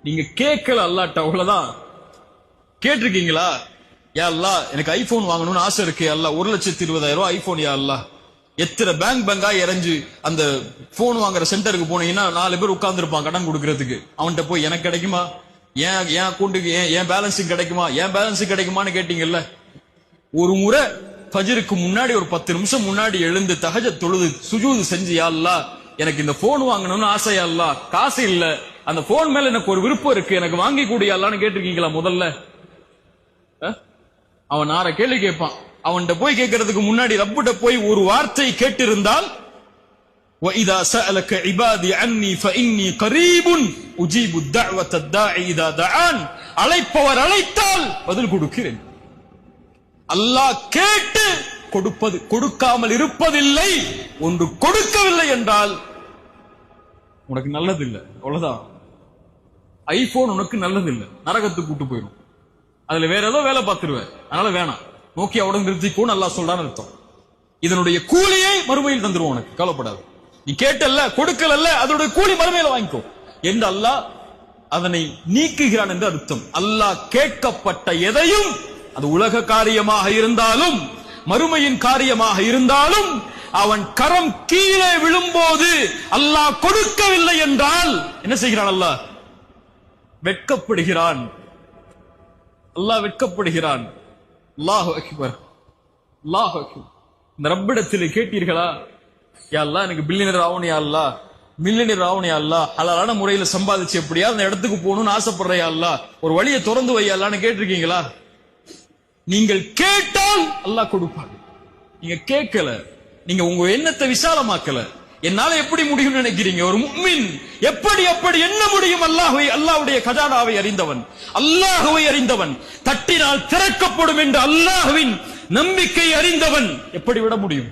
நீங்க கேட்கல அல்லாட்ட, அவ்வளவுதான். கேட்டிருக்கீங்களா? யா அல்லாஹ் எனக்கு ஐபோன் வாங்கணும்னு ஆசை இருக்கு, அல்லாஹ் 1,20,000 ஐபோன் யா அல்லாஹ். எத்தனை பேங்கா இறஞ்சு அந்த போன் வாங்குற சென்டருக்கு போனீங்கன்னா 4 பேர் உட்கார்ந்து இருப்பான் கடன் கொடுக்கறதுக்கு. அவன்கிட்ட போய் எனக்கு கிடைக்குமா, என் அக்கௌண்ட்டுக்கு என் பேலன்ஸுக்கு கிடைக்குமா, என் பேலன்ஸுக்கு கிடைக்குமான்னு கேட்டீங்கல்ல. ஒரு முறை ஃபஜ்ருக்கு முன்னாடி ஒரு 10 நிமிஷம் முன்னாடி எழுந்து தஹஜ்ஜத் தொழுது சுஜூது செஞ்சு, யா அல்லாஹ் எனக்கு இந்த போன் வாங்கணும்னு ஆசை யா அல்லாஹ், காசு இல்ல, அந்த போன் மேல எனக்கு ஒரு விருப்பம் இருக்கு, எனக்கு வாங்கி கூடிய அல்லான்னு கேட்டிருக்கீங்களா முதல்ல? அவன் 6 கேள்வி கேட்பான். அவன்கிட்ட போய் கேட்கறதுக்கு முன்னாடி ரப்பிட்ட போய் ஒரு வார்த்தை கேட்டிருந்தால், وَإِذَا سَأَلَكَ عِبَادِي عَنِّي فَإِنِّي قَرِيبٌ أُجِيبُ الدَّعْوَةَ الدَّاعِ إِذَا دَعَانِ, அழைப்பவர் அழைத்தால் பதில் கொடுக்கிறேன். அல்லாஹ் கேட்டு கொடுப்பது, கொடுக்காமல் இருப்பதில்லை. ஒன்று கொடுக்கவில்லை என்றால் உனக்கு நல்லது இல்லை, அவ்வளவுதான். ஐபோன் உனக்கு நல்லது இல்லை, நரகத்துக்கு கூட்டு போயிடும். அதுல வேற ஏதோ வேலை பார்த்துருவேன், அதனால வேணாம். நோக்கியாவோட நிறுத்திக்கோன்னு அல்லாஹ் சொல்றான்னு அர்த்தம். இதனுடைய கூலியை மறுமையில் தந்துருவோம், உனக்கு கவலைப்படாது. நீ கேட்டல்ல, கொடுக்கலல்ல, அதனுடைய கூலி மறுமையில வாங்கிக்கோ என்று அல்லாஹ் அதனை நீக்குகிறான் என்று அர்த்தம். அல்லாஹ் கேட்கப்பட்ட எதையும், அது உலக காரியமாக இருந்தாலும் மறுமையின் காரியமாக இருந்தாலும், அவன் கரம் கீழே விழும்போது அல்லாஹ் கொடுக்கவில்லை என்றால் என்ன செய்கிறான்? அல்லாஹ் வெட்கப்படுகிறான். அல்லாஹ் வெட்கப்படுகிறான். அல்லாஹு அக்பர், அல்லாஹு அக்பர். இந்த ரப்பிடத்தில் கேட்டீர்களா, யா அல்லாஹ் எனக்கு பில்லியனர் ஆகணும், யா அல்லாஹ் மில்லியனர் ஆகணும், யா அல்லாஹ் ஹலாலான முறையில சம்பாதிச்சு எப்படியா அந்த இடத்துக்கு போகணும்னு ஆசைப்படுற, யா அல்லாஹ் ஒரு வழியை திறந்து வை யா அல்லாஹ்னு கேட்டிருக்கீங்களா? நீங்கள் கேட்டால் அல்லாஹ் கொடுப்பாங்க. நீங்க கேட்கல, நீங்க உங்க எண்ணத்தை விசாலமாக்கல. என்னால எப்படி முடியும்னு நினைக்கிறீங்க? ஒரு முஃமின் எப்படி என்ன முடியும்? அல்லாஹ்வுடைய கஜானாவை அறிந்தவன், அல்லாஹ்வை அறிந்தவன், தட்டினால் திறக்கப்படும் என்று அல்லாஹ்வின் நம்பிக்கை அறிந்தவன் எப்படி விட முடியும்?